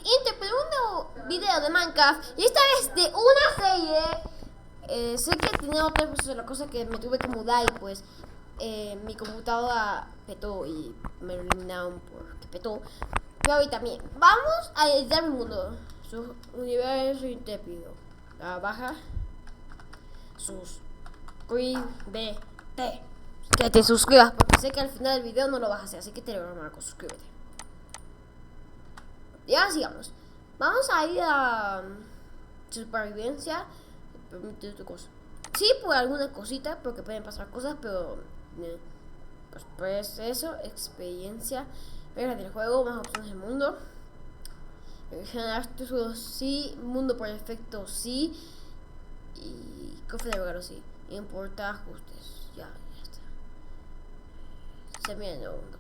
Inter, un video de Minecraft y esta vez de una serie. Sé que tenía otra cosa que me tuve que mudar y pues mi computadora petó y me lo eliminaron porque petó. Pero hoy también vamos a editar mi mundo, su universo intrépido. La baja, suscríbete. Que te suscribas porque sé que al final del video no lo vas a hacer, así que te lo remarco, suscríbete. Y ahora sigamos. Vamos a ir a supervivencia. Permite tu cosa. Sí, por alguna cosita, porque pueden pasar cosas, pero pues eso, experiencia, reglas del juego, más opciones del mundo. Generar tesoros sí, mundo por defecto sí. Y cofre de regalo sí. Importar ajustes. Ya está. Se mira el nuevo mundo.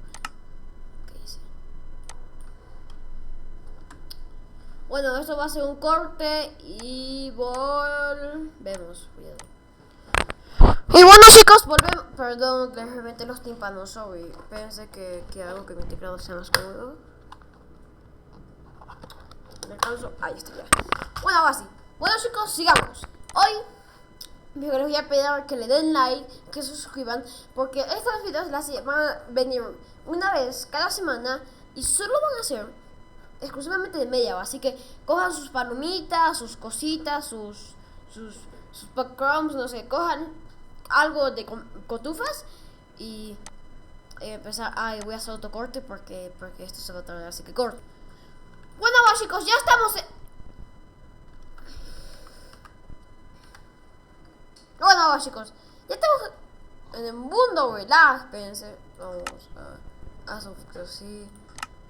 Bueno, esto va a ser un corte y volvemos. Y bueno, chicos, volvemos. Perdón, les reventé los tímpanos, sorry. Pensé que hago que mi teclado sea más cómodo. Me canso. Ahí está ya. Bueno, ahora sí. Bueno, chicos, sigamos. Hoy les voy a pedir que le den like, que se suscriban, porque estos videos van a venir una vez cada semana y solo van a ser exclusivamente de media hora, así que cojan sus palomitas, sus cositas, sus popcorns, no sé, cojan algo de cotufas y empezar. Ay, voy a hacer otro corte porque esto se va a tardar, así que corte. Bueno, chicos, ya estamos Bueno, chicos, ya estamos en el mundo relax, espérense. Vamos a software, sí.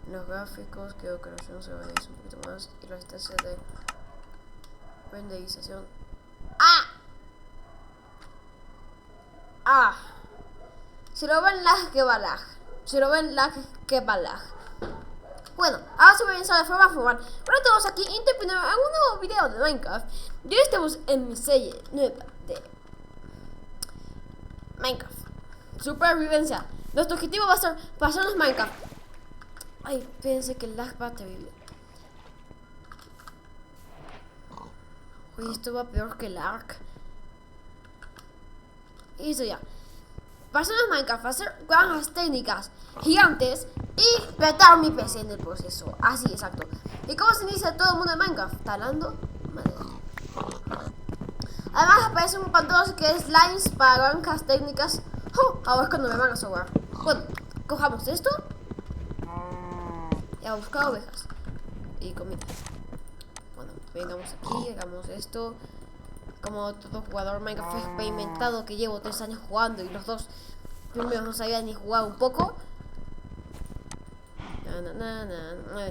Los gráficos, creo que los se van a ir un poquito más. Y la instancia de renderización. Si lo ven lag, que va lag. Si lo ven lag, que va lag. Bueno, ahora se va a empezar de forma formal. Ahora estamos aquí interpretando un nuevo video de Minecraft. Ya estamos en mi serie nueva de Minecraft Supervivencia. Nuestro objetivo va a ser pasarnos Minecraft. Ay, pensé que el lag va terrible. Uy, esto va peor que el ARK. Y eso ya. Pasarnos Minecraft, hacer granjas técnicas gigantes y petar mi PC en el proceso. Así, exacto. ¿Y cómo se inicia todo el mundo de Minecraft? Talando madera. Además aparece un pantano que es lines para granjas técnicas. Ahora es cuando me van a sobrar. Bueno, cojamos esto y a buscar ovejas y comida. Bueno, vengamos aquí, hagamos esto. Como todo jugador Minecraft experimentado que llevo 3 años jugando y los dos primeros no sabían ni jugar un poco.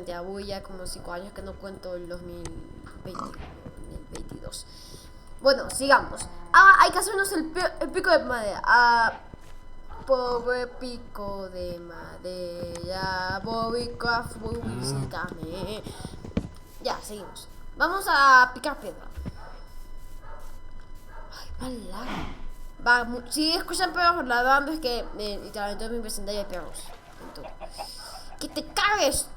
Ya voy ya como 5 años que no cuento el 2022. Bueno, sigamos. Hay que hacernos el pico de madera. Pobre pico de madera. Bobbycraft, visítame. Ya, seguimos. Vamos a picar piedra. Ay, va, si escuchan perros ladrando es que literalmente en mi vecindario hay perros. ¡Que te cagues!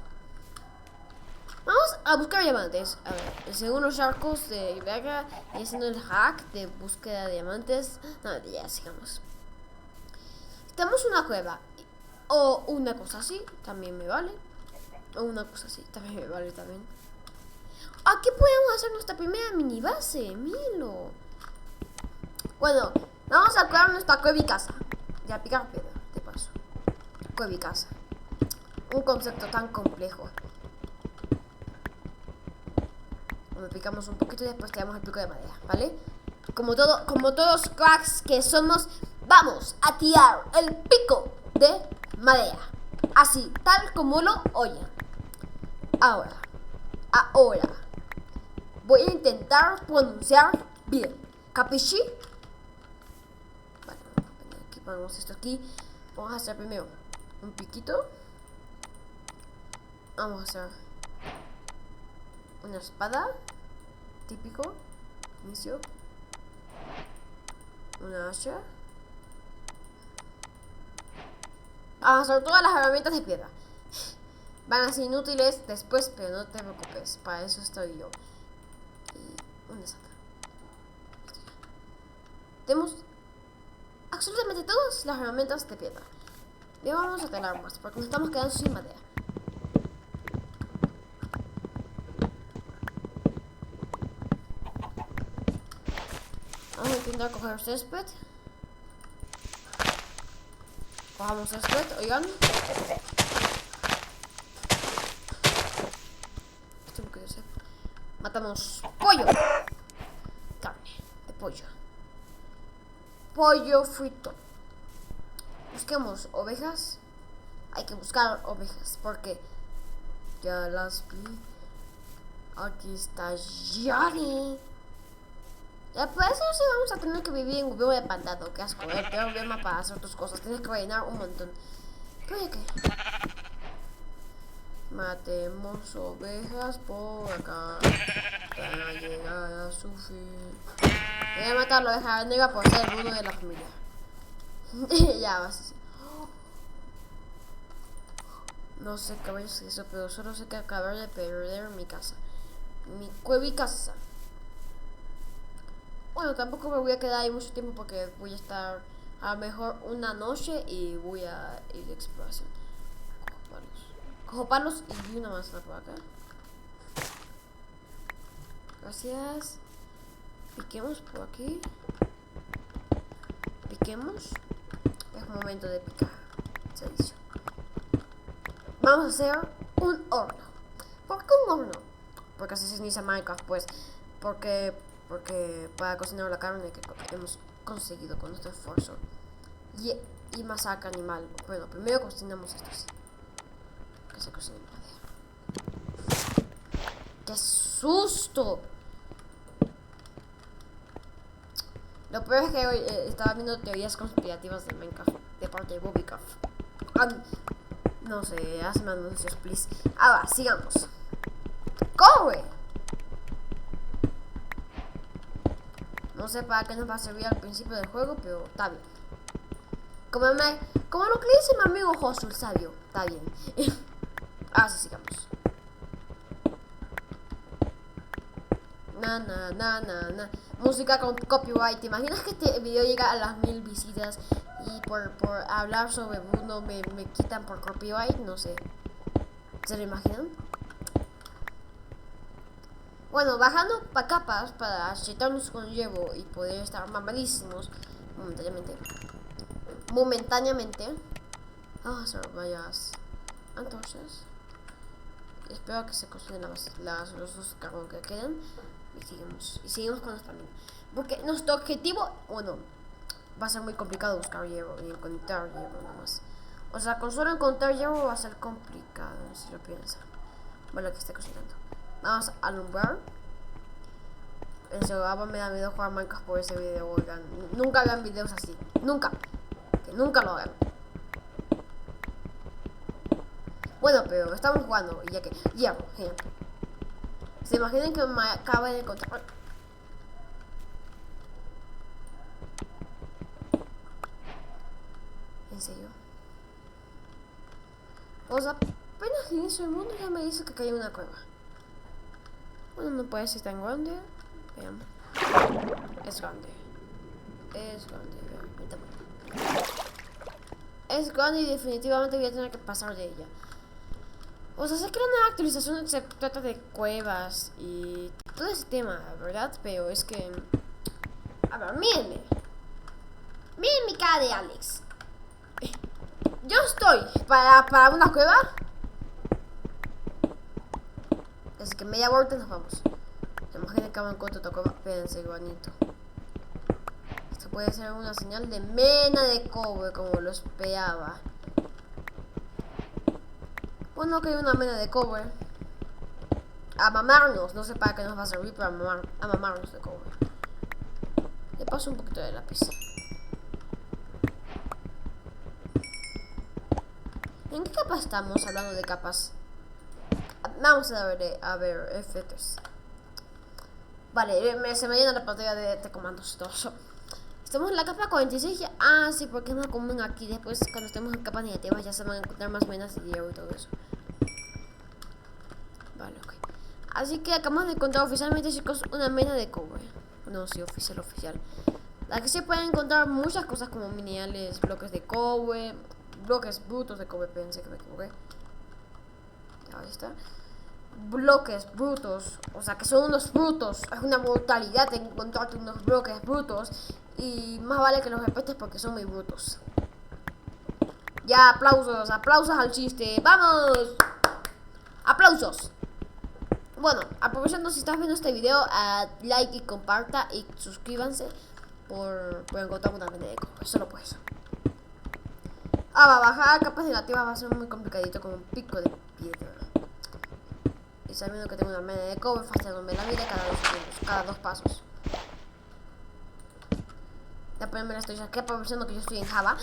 Vamos a buscar diamantes. A ver, según los arcos de Iberga, y haciendo el hack de búsqueda de diamantes. No, ya sigamos. Estamos en una cueva. O una cosa así, también me vale. O una cosa así, también me vale también. Aquí podemos hacer nuestra primera mini base, milo. Bueno, vamos a crear nuestra cueva y casa. Ya picar piedra, de paso. Cueva y casa. Un concepto tan complejo. Bueno, picamos un poquito y después tiramos el pico de madera, ¿vale? Como todos cracks que somos, vamos a tirar el pico de madera. Así, tal como lo oyen. Ahora. Voy a intentar pronunciar bien. ¿Capisci? Vale, aquí ponemos esto aquí. Vamos a hacer primero un piquito. Vamos a hacer una espada. Típico. Inicio. Una hacha. Vamos a hacer todas las herramientas de piedra. Van a ser inútiles después, pero no te preocupes, para eso estoy yo. Y ¿dónde está? Tenemos absolutamente todas las herramientas de piedra. Y vamos a talar más, porque nos estamos quedando sin madera. Vamos a intentar coger césped. Cojamos césped, oigan. Esto no quiero ser. Matamos pollo. Carne de pollo. Pollo frito. Busquemos ovejas. Hay que buscar ovejas porque ya las vi. Aquí está Johnny. Ya pues eso sí vamos a tener que vivir en un bioma de pantano. Qué asco, el peor bioma para hacer tus cosas. Tienes que rellenar un montón. Pero ¿qué? Matemos ovejas por acá para llegar a su fin. Voy a matar a la oveja negra por ser uno de la familia. Ya vas a decir. No sé qué vaya a ser eso, pero solo sé que acabo de perder mi casa. Mi casa. Bueno, tampoco me voy a quedar ahí mucho tiempo porque voy a estar a lo mejor una noche y voy a ir de exploración. Cojo palos y una manzana por acá. Gracias. Piquemos por aquí. Piquemos. Es momento de picar. Servicio. Vamos a hacer un horno. ¿Por qué un horno? Porque así se inicia Minecraft, pues. Porque para cocinar la carne que hemos conseguido con nuestro esfuerzo. Y masacre animal. Bueno, primero cocinamos esto, sí. Que se cocine madera. ¡Qué susto! Lo peor es que hoy estaba viendo teorías conspirativas de Minecraft de parte de Bobbycraft. No sé, hazme anuncios, please. Ahora, sigamos. ¡Corre! No sé para qué nos va a servir al principio del juego, pero está bien. Como lo que dice mi amigo Josu, el sabio. Está bien. Ahora sí, sigamos. Na. Música con copyright. ¿Te imaginas que este video llega a las 1000 visitas y por hablar sobre Bruno me quitan por copyright? No sé. ¿Se lo imaginan? Bueno, bajando para capas para achetarnos con hierro y poder estar mamadísimos momentáneamente. Vamos a hacer varias antorchas. Espero que se cocinen los dos carbón que quedan. Y seguimos con nuestra mina. Porque nuestro objetivo, bueno, va a ser muy complicado buscar hierro y encontrar hierro nomás. O sea, con solo encontrar hierro va a ser complicado, si lo piensan. Bueno, que esté cocinando. Vamos a alumbrar. En serio, me da miedo jugar Minecraft por ese video, oigan. Nunca hagan videos así. Nunca. Que nunca lo hagan. Bueno, pero estamos jugando y ya que... Hierro, genial. ¿Se imaginan que me acaba de encontrar? ¿En serio? O sea, apenas inicio el mundo ya me dice que hay una cueva. Bueno, no puede ser tan grande. Veamos. Es grande. Es grande y definitivamente voy a tener que pasar de ella. O sea, sé que la nueva actualización se trata de cuevas y todo ese tema, ¿verdad? Pero es que... A ver, mírenme. Miren mi cara de Alex. Yo estoy para una cueva. Así que media vuelta y nos vamos. Se imaginen que me encuentro otra cueva. Espérense, guanito. Esto puede ser una señal de mena de cobre, como lo esperaba. Bueno, que hay una mena de cobre. A mamarnos, no sé para qué nos va a servir, pero a mamarnos de cobre. Le paso un poquito de lápiz. ¿En qué capa estamos hablando de capas? Vamos a ver efectos. Vale, se me llena la pantalla de comandos todo. Estamos en la capa 46. Ah, sí, porque es más común aquí. Después, cuando estemos en capas negativas, ya se van a encontrar más menas de hierro y todo eso. Vale, ok. Así que acabamos de encontrar oficialmente, chicos, una mena de cobre. No, sí, oficial. La que se pueden encontrar muchas cosas como minerales, bloques de cobre, bloques brutos de cobre, pensé que me equivoqué. Ahí está. Bloques brutos, o sea que son unos brutos. Es una brutalidad encontrarte unos bloques brutos. Y más vale que los respetes porque son muy brutos. Ya, aplausos al chiste. ¡Vamos! ¡Aplausos! Bueno, aprovechando si estás viendo este video, like y comparta y suscríbanse por encontrar una mena de cobre. Solo por eso. Va a bajar capas negativas, va a ser muy complicadito con un pico de piedra. Y sabiendo que tengo una mena de cobre, fastidiándome la vida cada 2 pasos. Ya ponerme la estoy aquí aprovechando que yo estoy en Java.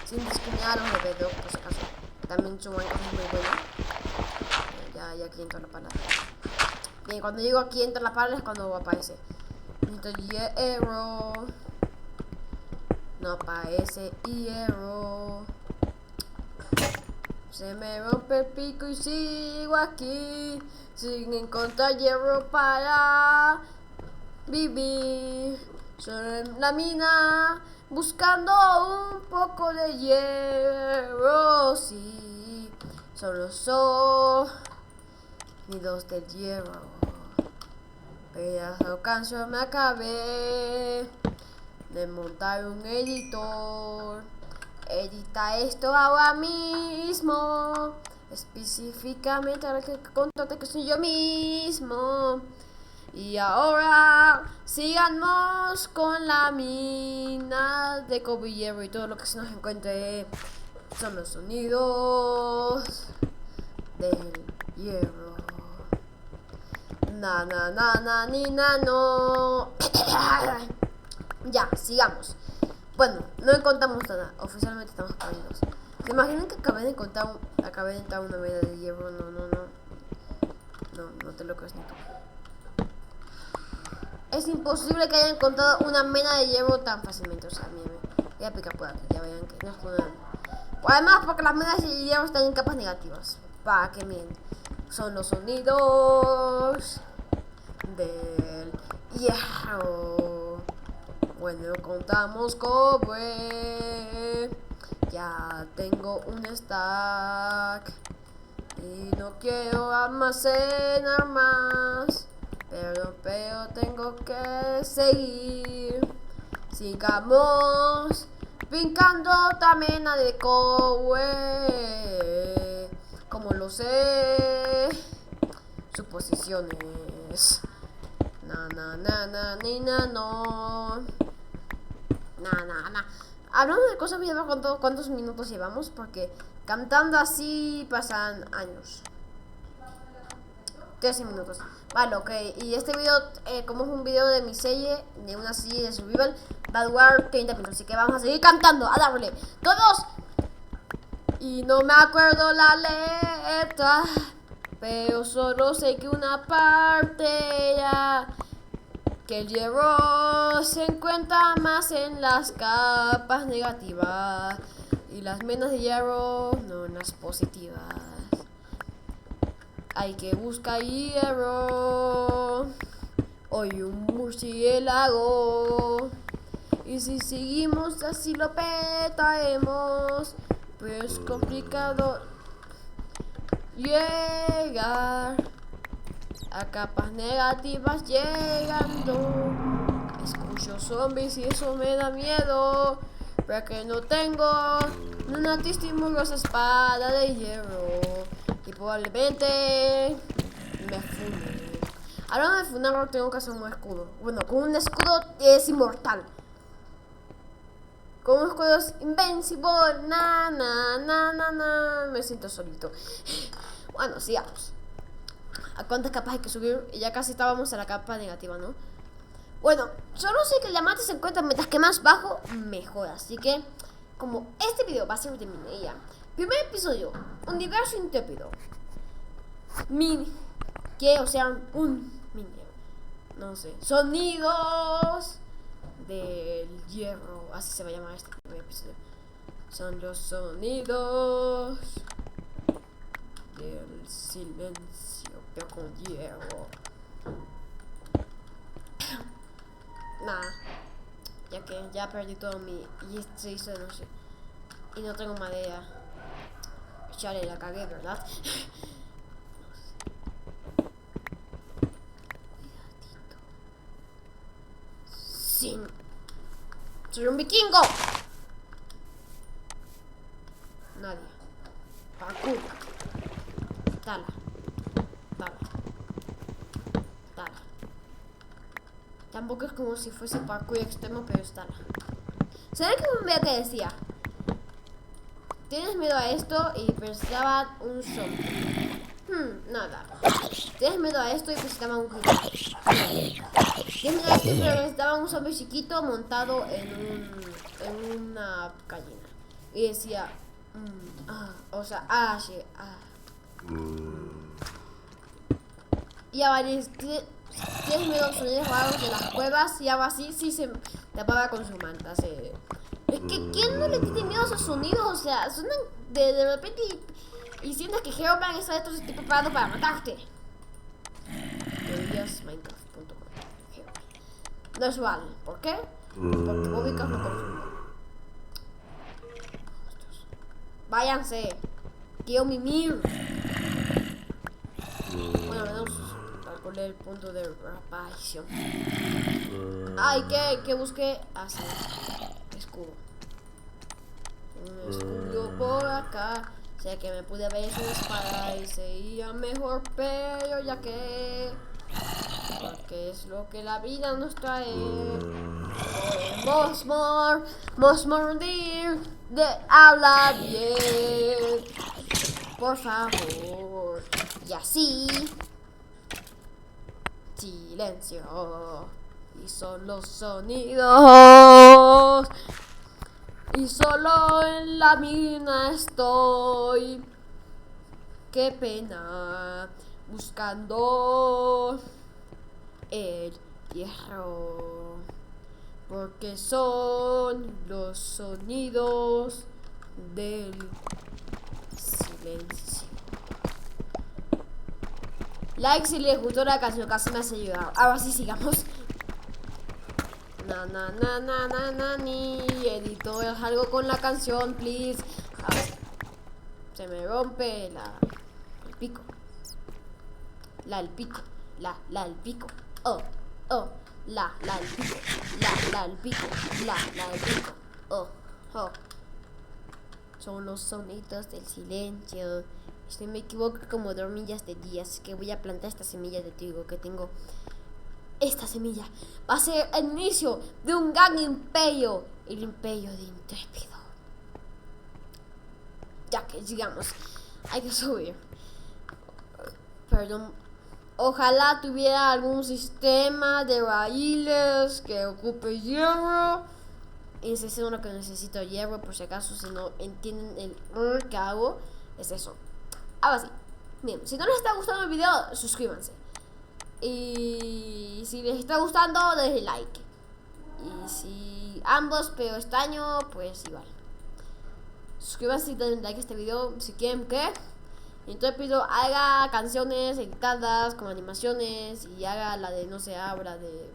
Sin discriminar a los de Bedrock, por si acaso. También suman cosas muy buenas. Ya aquí entra la palabra. Bien, cuando digo aquí entra la palabra es cuando aparece. Necesito hierro. No aparece hierro. Se me rompe el pico y sigo aquí sin encontrar hierro para vivir. Solo en la mina buscando un poco de hierro. Sí, solo sonidos del hierro. Pero canción me acabé de montar un editor. Edita esto ahora mismo. Específicamente ahora que contate que soy yo mismo. Y ahora sigamos con la mina de cobre y hierro y todo lo que se nos encuentre. Son los sonidos del hierro. Na na na na ni na no. Ya, sigamos. Bueno, no encontramos nada. Oficialmente estamos perdidos. ¿Se imaginan que acabé de entrar una mena de hierro? No te lo crees ni tú. Es imposible que haya encontrado una mena de hierro tan fácilmente. O sea, miren, voy a picar por aquí, ya vean que no es una... Además, porque las menas de hierro están en capas negativas. Para que miren. Son los sonidos del hierro. Bueno, contamos cobre. Ya tengo un stack. Y no quiero almacenar más. Pero tengo que seguir. Sigamos brincando otra mena de cobre. Como lo sé. Suposiciones. No. Hablando de cosas, voy a ver cuántos minutos llevamos. Porque cantando así pasan años. 13 minutos. Vale, ok. Y este video, como es un video de mi serie, de una serie de survival, va a durar 30 minutos. Así que vamos a seguir cantando. A darle. Todos. Y no me acuerdo la letra, pero solo sé que una parte ya. Que el hierro se encuentra más en las capas negativas. Y las menos de hierro, no en las positivas. Hay que buscar hierro. Hoy un murciélago. Y si seguimos así lo petaremos. Pues complicado llegar a capas negativas llegando. Escucho zombies y eso me da miedo. Porque no tengo una testimoniosa espada de hierro. Y probablemente me fume. Hablando de funar, tengo que hacer un escudo. Bueno, con un escudo es inmortal. Con un escudo es invencible. Me siento solito. Bueno, sigamos. ¿A cuántas capas hay que subir? Ya casi estábamos en la capa negativa, ¿no? Bueno, solo sé que el diamante se encuentra mientras que más bajo, mejor. Así que, como este video va a ser de minería. Primer episodio, universo intrépido. Quiero ser un minero. No sé. Sonidos del hierro. Así se va a llamar este primer episodio. Son los sonidos del silencio. pero con hierro. Nada, ya que ya perdí todo mi... Y se hizo de noche. Y no tengo madera. Chale, la cagué, ¿verdad? Sí. ¡Soy un vikingo! Nadie. Parkour. Tala. Tala. Tala. Tampoco es como si fuese parkour extremo, pero es tala. ¿Sabes qué un día que decía? ¿Tienes miedo a esto? Y pensaba un zombie. Nada. ¿Tienes miedo a esto? Y pensaba un gigante. ¿Tienes miedo a esto? Pero necesitaba un zombie chiquito montado en una gallina. Y decía, sí, Y a varios, ¿tienes miedo a los sonidos raros de las cuevas? Y algo así, sí se tapaba con su manta. Es que, ¿quién no le tiene miedo a esos sonidos? O sea, suenan de repente y sientes que Herobrine está detrás de ti preparado para matarte. Minecraft.com. No es vale. ¿Por qué? Porque Bobicas no consume. Váyanse. Quiero mimir. Bueno, menos calculé el punto de reaparición. Que busqué así. Escudo. Un escudo por acá. Sé que me pude haber hecho una espada y sería mejor, pero ya que... Porque es lo que la vida nos trae. Mosmor, habla bien. Por favor. Y así. Silencio. Y solo sonidos. Y solo en la mina estoy. Qué pena. Buscando el hierro. Porque son los sonidos del silencio. Like si les gustó la canción, casi me hace ayudar. Ahora sí, sigamos. Ni editor, algo con la canción, please. Se me rompe el pico. El pico. El pico. El pico. El pico. El pico. Son los sonidos del silencio. Si me equivoco, como dormillas de día, así que voy a plantar esta semilla de trigo que tengo. Esta semilla va a ser el inicio de un gran imperio, el imperio de Intrépido. Ya que digamos, hay que subir. Perdón. Ojalá tuviera algún sistema de raíles que ocupe hierro. Y estoy seguro que necesito hierro, por si acaso, si no entienden el que hago, es eso. Ahora sí. Bien, si no les está gustando el video, suscríbanse. Y si les está gustando, denle like. Y si ambos, pero extraño, pues igual. Suscríbanse y denle like a este video si quieren que Intrépido haga canciones editadas con animaciones y haga la de no se habla de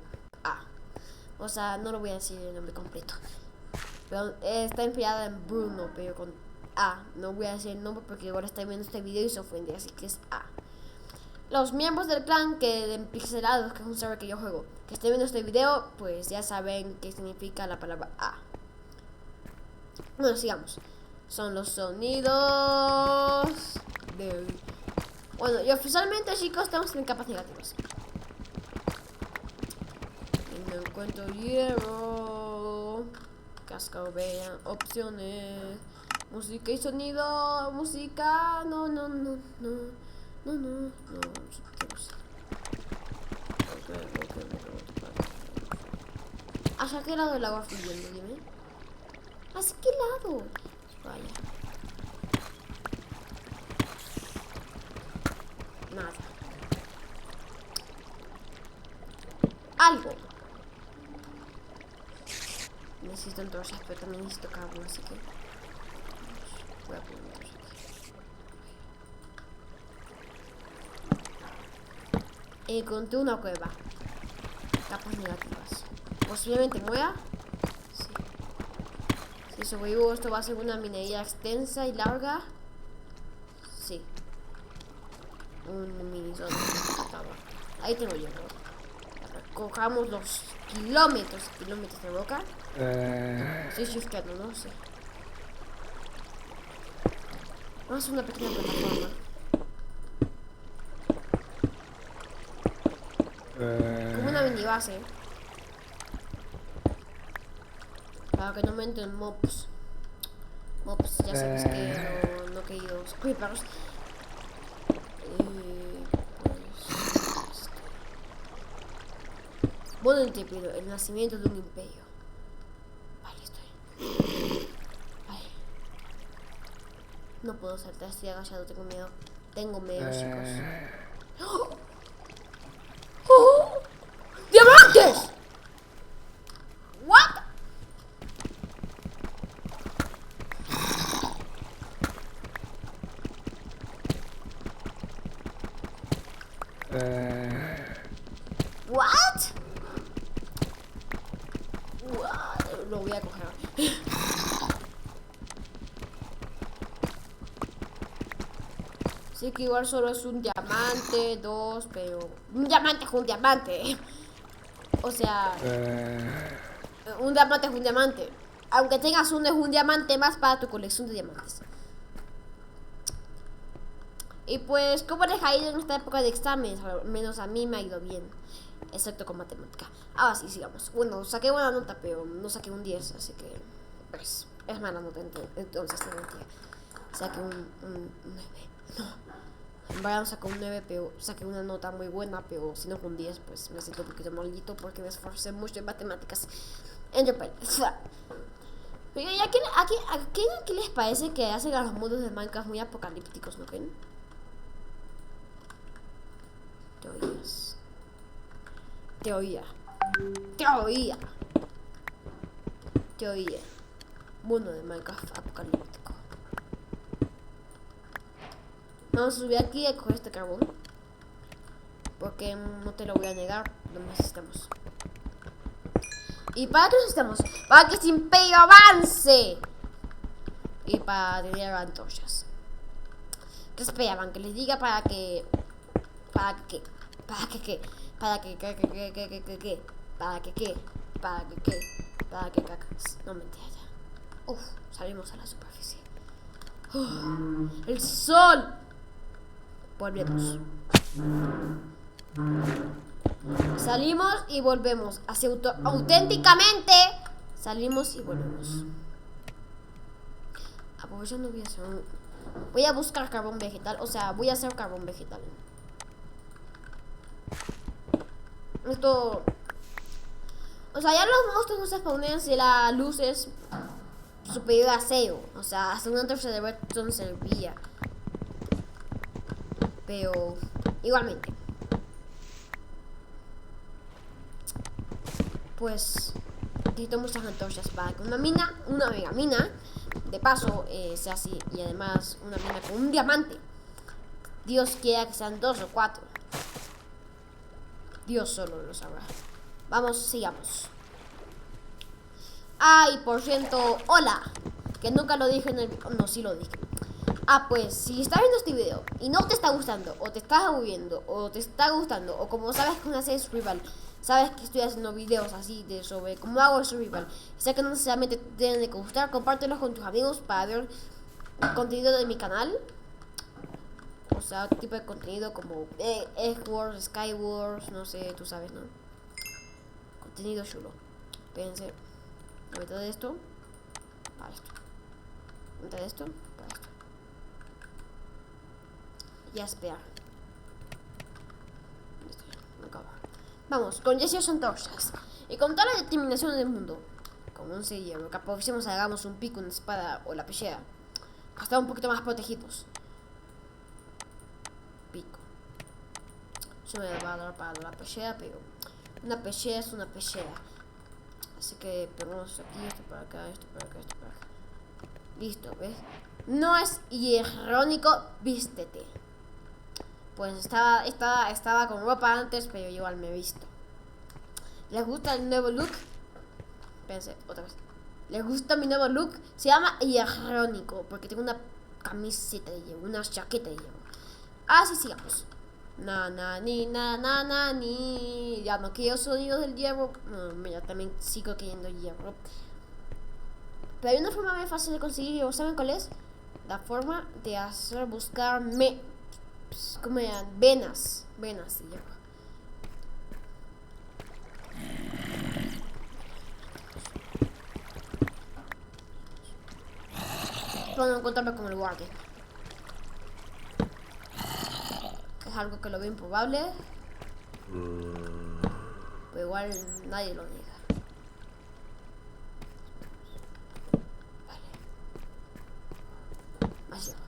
O sea, no lo voy a decir el nombre completo. Pero está inspirada en Bruno, pero con no voy a decir el nombre porque ahora está viendo este video y se ofende, así que es Los miembros del clan de Pixelados, que es un server que yo juego, que estén viendo este video, pues ya saben qué significa la palabra Bueno, sigamos. Son los sonidos de... Bueno, y oficialmente, chicos, estamos en capas negativas. Y no encuentro hierro. Cascabel, vean, opciones. Música y sonido. Música. No. ¿Hacia qué lado el agua fluyendo? Dime. ¿Hacia qué lado? Vaya. Nada. Algo. Necesito entonces, pero también necesito carbón, así que voy a poner entonces aquí. Encontré una cueva. Capas negativas. Posiblemente muera. Sí. Si sobrevivo, esto va a ser una minería extensa y larga. Sí. Un mini zona. Ahí tengo yo. Cojamos los kilómetros de roca. Estoy shifteando, no sé. Vamos a hacer una pequeña plataforma. Como una mini base. Para que no me entren mobs. Mobs, ya sabes que no queridos creepers. Bueno, intrépido, el nacimiento de un imperio. Vale, estoy. Vale. No puedo saltar, estoy agachado, tengo miedo. Tengo miedo, chicos. ¡Oh! ¡Oh! ¡Diamantes! ¿What? What? Lo voy a coger. Sí que igual solo es un diamante, dos, pero... Un diamante es un diamante. O sea... Un diamante es un diamante. Aunque tengas uno, es un diamante más para tu colección de diamantes. Y pues, ¿cómo les ha ido en esta época de exámenes? Al menos a mí me ha ido bien. Excepto con matemática. Ahora sí, sigamos. Bueno, saqué buena nota, pero no saqué un 10, así que... Pues, es mala nota entonces, no mentira. Saqué un 9. No. En verdad saqué un 9, pero saqué una nota muy buena, pero si no con 10, pues me siento un poquito maldito porque me esforcé mucho en matemáticas. Enderpearl. Pero ¿y a quién les parece que hacen a los mundos de Minecraft muy apocalípticos, no creen? Teorías. Teoría. Mundo de Minecraft apocalíptico. Vamos a subir aquí a coger este carbón. Porque no te lo voy a negar, lo necesitamos. ¿Y para qué necesitamos? Para que este imperio avance. Y para tener antorchas. ¿Qué esperaban? Que les diga para que... ¿Para qué? ¿Para qué qué? ¿Para qué qué? ¿Para qué qué? ¿Para qué qué? ¿Para qué cacas? No me entiendes. Uf, salimos a la superficie. ¡El sol! Volvemos. Salimos y volvemos. Así auténticamente salimos y volvemos. Aprovechando voy a buscar carbón vegetal. O sea, voy a hacer carbón vegetal. Esto... O sea, ya los monstruos no se spawnean si la luz es superior a 0. O sea, hasta una antorcha de redstone servía. Pero igualmente, pues necesito muchas antorchas para que una mega mina, de paso, sea así. Y además una mina con un diamante. Dios quiera que sean 2 o 4. Dios solo lo sabrá. Vamos, sigamos. Y por cierto, hola. Que nunca lo dije en el... No, sí lo dije. Pues si estás viendo este video y no te está gustando, o te estás aburriendo, o te está gustando, o como sabes que una serie survival, sabes que estoy haciendo videos así sobre cómo hago el survival, sé que no necesariamente te tienen que gustar, compártelos con tus amigos para ver contenido de mi canal. O sea, otro tipo de contenido como Egg Wars, Sky Wars, no sé, tú sabes, ¿no? Contenido chulo. Espérense. Meto de esto para esto. Meto de esto para esto. Y a esperar. Listo, me acabo. Vamos, con 18 antorchas. Y con toda la determinación del mundo. Como un sello, que aprovechemos, hagamos un pico, una espada o la pechera. Para estar un poquito más protegidos. Pico. Yo me va a dar para la pechera, pero una pechera es una pechera. Así que ponemos aquí, esto para acá, esto para acá, esto para acá. Listo, ¿ves? No es irónico, vístete. Pues estaba con ropa antes, pero yo igual me he visto. ¿Les gusta el nuevo look? Pensé, otra vez. ¿Les gusta mi nuevo look? Se llama irónico, porque tengo una camiseta de hierro, una chaqueta de hierro. Así sigamos. Ni. Ya no quiero sonidos del hierro. No, mira, también sigo queriendo hierro. Pero hay una forma muy fácil de conseguir hierro. ¿Saben cuál es? La forma de hacer buscar ¿cómo eran? Venas de hierro. Puedo encontrarme con el guardia. Es algo que lo veo improbable. Pero igual nadie lo niega. Vale. Más hierro.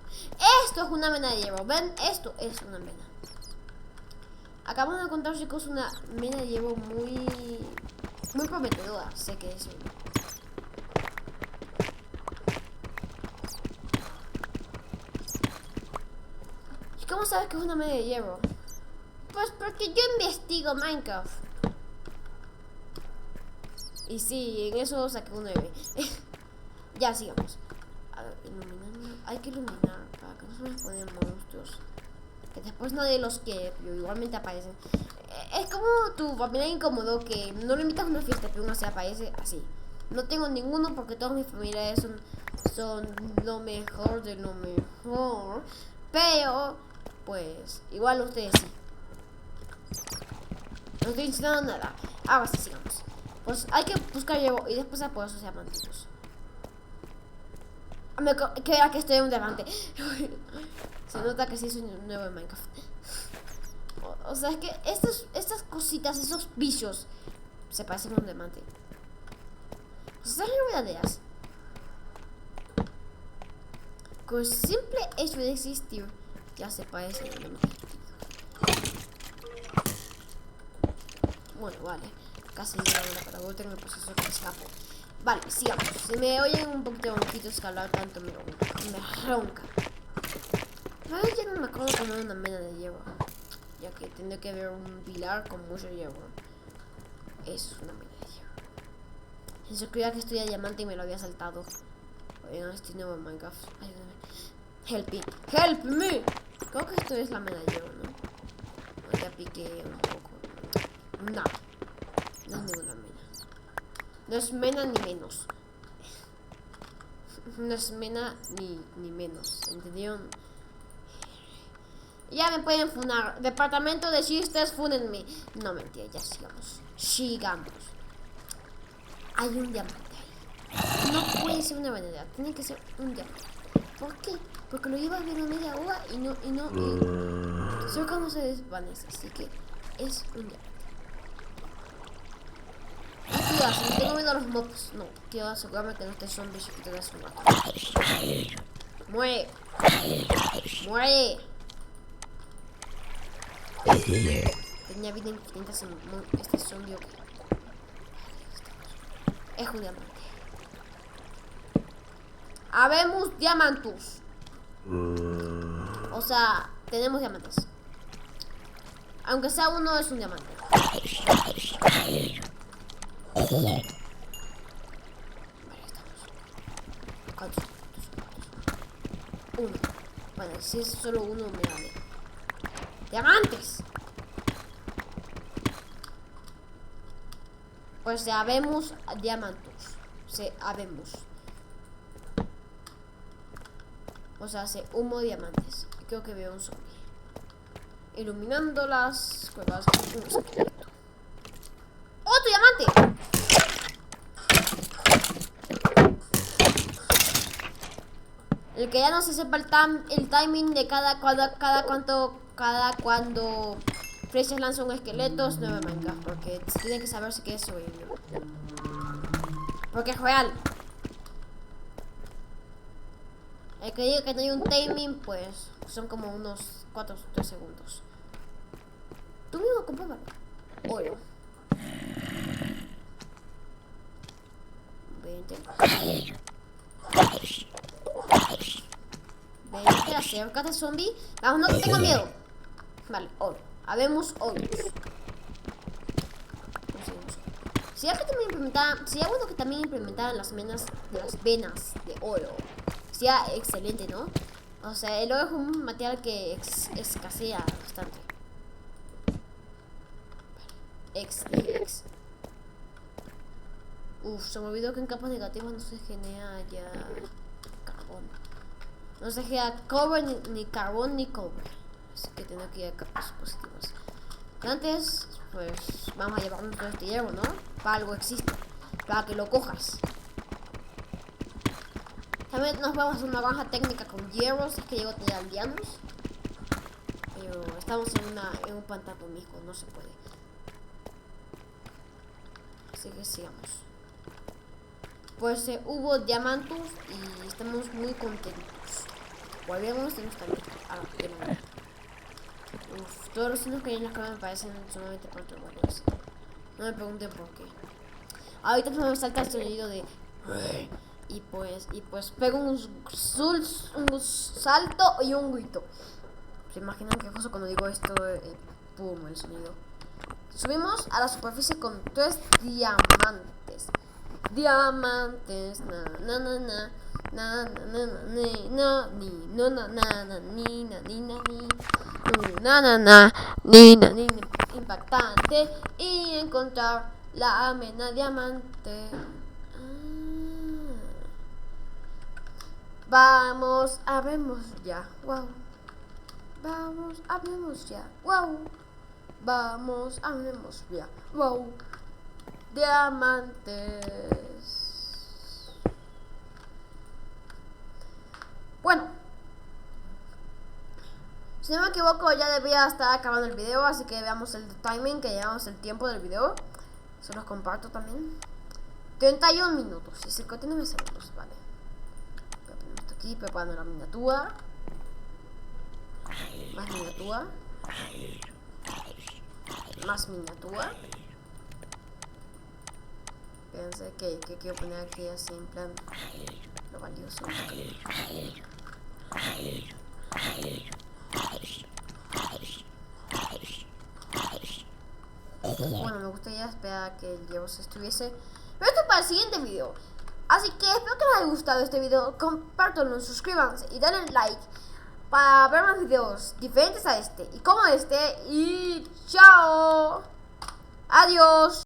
Esto es una mena de hierro. ¿Ven? Esto es una mena. Acabamos de encontrar, chicos, una mena de hierro muy prometedora. Sé que es. ¿Cómo sabes que es una mena de hierro? Pues porque yo investigo Minecraft. Y sí, en eso saqué un 9. Ya, sigamos. A ver, iluminando. Hay que iluminar para que no se nos ponen monstruos. Que después nadie los quiere, pero igualmente aparecen. Es como tu familia incómodo que no lo invitas a una fiesta, pero uno se aparece así. No tengo ninguno porque todos mis familiares son lo mejor de lo mejor. Pero pues igual ustedes sí. No estoy enseñando nada. Ahora sí, sigamos. Pues hay que buscar hierro y después por esos diamantitos. Que era que estoy en un diamante. Se nota que sí soy nuevo en Minecraft. O sea, es que estas cositas, esos bichos, se parecen a un diamante. O sea, son verdaderas. Con el simple hecho de existir, ya se parecen a un diamante. Bueno, vale. Casi llegando a la vuelta en el proceso que escapo. Vale, sigamos. Si me oyen un poquito de ronquitos que hablar tanto, me ronca. Pero ya no me acuerdo cómo era una mena de hierro. Ya que tendré que ver un pilar con mucho hierro. Eso es una mena de hierro. Eso creía que estoy a diamante y me lo había saltado. Oye, no estoy nuevo en Minecraft. Ayúdame. Help me. Creo que esto es la mena de hierro, ¿no? Ya piqué un poco. No. No es ninguna mena. No es mena ni menos. No es mena ni menos. ¿Entendieron? Ya me pueden funar. Departamento de chistes, fúnenme. No, mentira, ya sigamos. Hay un diamante ahí. No puede ser una vanidad. Tiene que ser un diamante. ¿Por qué? Porque lo llevas viendo media hora y cerca no se desvanece. Así que es un diamante. Cuidado, si tengo miedo a los mobs. No, quiero asegurarme que no esté zombies y que te das un rato. Muere. Tenía vida infinita este zombie. Es un diamante. Habemos diamantus. O sea, tenemos diamantes. Aunque sea uno, es un diamante. Vale, estamos. ¿Cuántos? Uno. Bueno, si es solo uno, me vale. ¡Diamantes! Pues ya vemos diamantos. Habemos. O sea, hace humo diamantes. Creo que veo un zombie. Iluminando las cuevas. Un esqueleto. ¡Otro diamante! El que ya no se sepa el timing de cada cuando Freshers lanza un esqueleto es nuevo Minecraft, porque tiene que saber si quiere sobrevivir. Porque es real. El que diga que no hay un timing, pues son como unos 4 o 3 segundos. Tú mismo compruébalo. Oro. 20. 20, acércate, zombie. Vamos, no te tengo miedo. Vale, oro. Habemos oros. Sería bueno que también implementaran las venas de oro. Sería excelente, ¿no? O sea, el oro es un material que escasea bastante. X. Se me olvidó que en capas negativas no se genera ya carbón. No se genera cobre, ni carbón, ni cobre. Así que tengo que ir a capas positivas. Antes, pues, vamos a llevarnos todo este hierro, ¿no? Para algo existe. Para que lo cojas. También nos vamos a hacer una granja técnica con hierro, si es que llego a tener aldeanos. Pero estamos en un pantano mismo, no se puede. Así que sigamos. Pues hubo diamantos y estamos muy contentos. Volvemos y nos también a la todos los signos que hay en la cama me parecen sumamente perturbadores. No me pregunten por qué. Ahorita me salta el sonido de y pues pego un salto y un grito. ¿Se imaginan qué cosa cuando digo esto? Pum, el sonido. Subimos a la superficie con 3 diamantes. Diamantes, na na na na na na na na ni no na na na ni na ni na ni na na na ni na ni impactante y encontrar la mena diamante. Vamos, habemos ya. Wow. Vamos, habemos ya. Wow. Vamos, hablemos ya. Wow. Diamantes. Bueno. Si no me equivoco, ya debía estar acabando el video. Así que veamos el timing, que llevamos el tiempo del video. Se los comparto también. 31 minutos. Y 59 segundos, vale. Voy a poner esto aquí, preparando la miniatura. Más miniatura. Más miniatura. Pensé que quiero poner aquí así en plan lo valioso. Bueno, me gustaría esperar a que el hierro se estuviese. Pero esto es para el siguiente video. Así que espero que les haya gustado este video. Compártanlo, suscríbanse y denle like para ver más videos diferentes a este y como este. Y chao. Adiós.